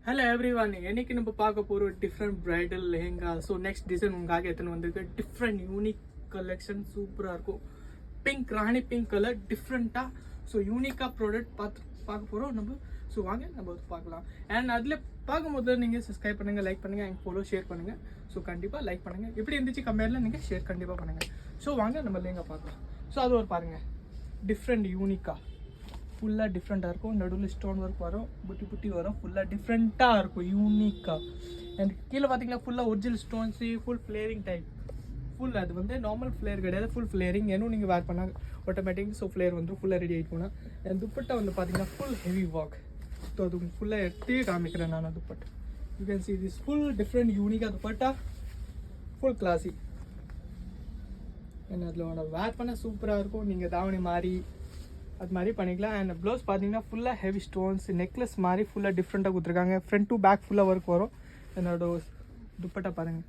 Hello every one, என்னைக்கு நம்ம பார்க்க போகிறோம் different bridal lehenga. So next design உங்களுக்காக எத்தனை வந்திருக்கு. டிஃப்ரெண்ட் யூனிக் கலெக்ஷன் சூப்பராக இருக்கும். பிங்க், ராணி பிங்க் கலர் டிஃப்ரெண்ட்டாக. ஸோ யூனிக்காக ப்ராடக்ட் பார்க்க போகிறோம் நம்ம. ஸோ வாங்க நம்ம வந்து பார்க்கலாம். அண்ட் அதில் பார்க்கும்போது நீங்கள் சப்ஸ்கிரைப் பண்ணுங்கள், லைக் பண்ணுங்கள், எங்கள் ஃபாலோ ஷேர் பண்ணுங்கள். ஸோ கண்டிப்பாக லைக் பண்ணுங்கள். எப்படி இருந்துச்சு கம்பேரில் நீங்கள் ஷேர் கண்டிப்பாக பண்ணுங்கள். ஸோ வாங்க நம்ம லெஹெங்கா பார்க்கலாம். ஸோ அது ஒரு பாருங்கள், டிஃப்ரெண்ட் யூனிக்காக ஃபுல்லாக டிஃப்ரெண்ட்டாக இருக்கும். நடுவில் ஸ்டோன் ஒர்க் வரும், புட்டி புட்டி வரும், ஃபுல்லாக டிஃப்ரெண்ட்டாக இருக்கும் யூனிக்காக. அண்ட் கீழே பார்த்தீங்கன்னா ஃபுல்லாக original stones, full flaring type. Full அது வந்து நார்மல் ஃப்ளேர் கிடையாது, ஃபுல் ஃப்ளேரிங். இன்னும் நீங்கள் வேர் பண்ணால் ஆட்டோமேட்டிக். ஸோ ஃப்ளேர் வந்து ஃபுல்லாக ரெடி ஆகிட்டு போனால். என் துப்பட்டா வந்து பார்த்தீங்கன்னா ஃபுல் ஹெவி ஒர்க். ஸோ அது ஃபுல்லாக எடுத்தே காமிக்கிறேன் நான். Dupatta you can see this full different யூனிக்காக துப்பட்டா, ஃபுல் கிளாசி. என்ன அதில் வேர் பண்ண சூப்பராக இருக்கும். நீங்கள் தாவணி மாதிரி அது மாதிரி பண்ணிக்கலாம். அண்ட் ப்ளவுஸ் பார்த்தீங்கன்னா ஃபுல்லாக ஹெவி ஸ்டோன்ஸ், நெக்லஸ் மாதிரி ஃபுல்லாக டிஃப்ரெண்ட்டாக கொடுத்துருக்காங்க. ஃப்ரண்ட் டு பேக் ஃபுல்லாக ஒர்க் வரும். என்னோட துப்பட்டா பாருங்கள்,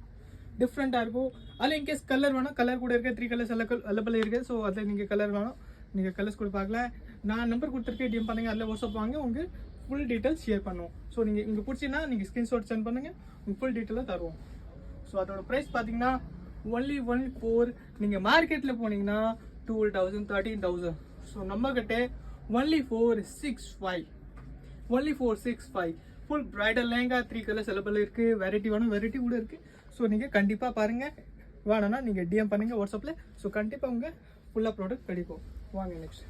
டிஃப்ரெண்ட்டாக இருக்கும். அதில் இன்கேஸ் கலர் வேணும், கலர் கூட இருக்குது. 3 கலர்ஸ் அவைலபிள் இருக்குது. ஸோ அதில் நீங்கள் கலர் வேணும், நீங்கள் கலர்ஸ் கூட பார்க்கல. நான் நம்பர் கொடுத்துருக்கேன், டிஎம் பண்ணுங்கள். அதில் வாட்ஸ்அப் வாங்க, உங்களுக்கு ஃபுல் டீட்டெயில்ஸ் ஷேர் பண்ணுவோம். ஸோ நீங்கள் இங்கே பிடிச்சின்னா நீங்கள் ஸ்க்ரீன்ஷாட் சென்ட் பண்ணுங்கள், உங்களுக்கு ஃபுல் டீட்டெயிலாக தருவோம். ஸோ அதோட ப்ரைஸ் பார்த்தீங்கன்னா ஒன்லி 4. நீங்கள் மார்க்கெட்டில் போனீங்கன்னா 12,000 13,000. ஸோ நம்மக்கிட்ட only 465. Only 465 full bridal lehenga. 3 colours available இருக்குது. வெரைட்டி வேணும், வெரைட்டி கூட இருக்குது. ஸோ நீங்கள் கண்டிப்பாக பாருங்கள். வேணும்னா நீங்கள் டிஎம் பண்ணுங்கள் வாட்ஸ்அப்பில். ஸோ கண்டிப்பாக உங்கள் ஃபுல்லாக ப்ராடக்ட் கிடைக்கும். வாங்க நெக்ஸ்ட்.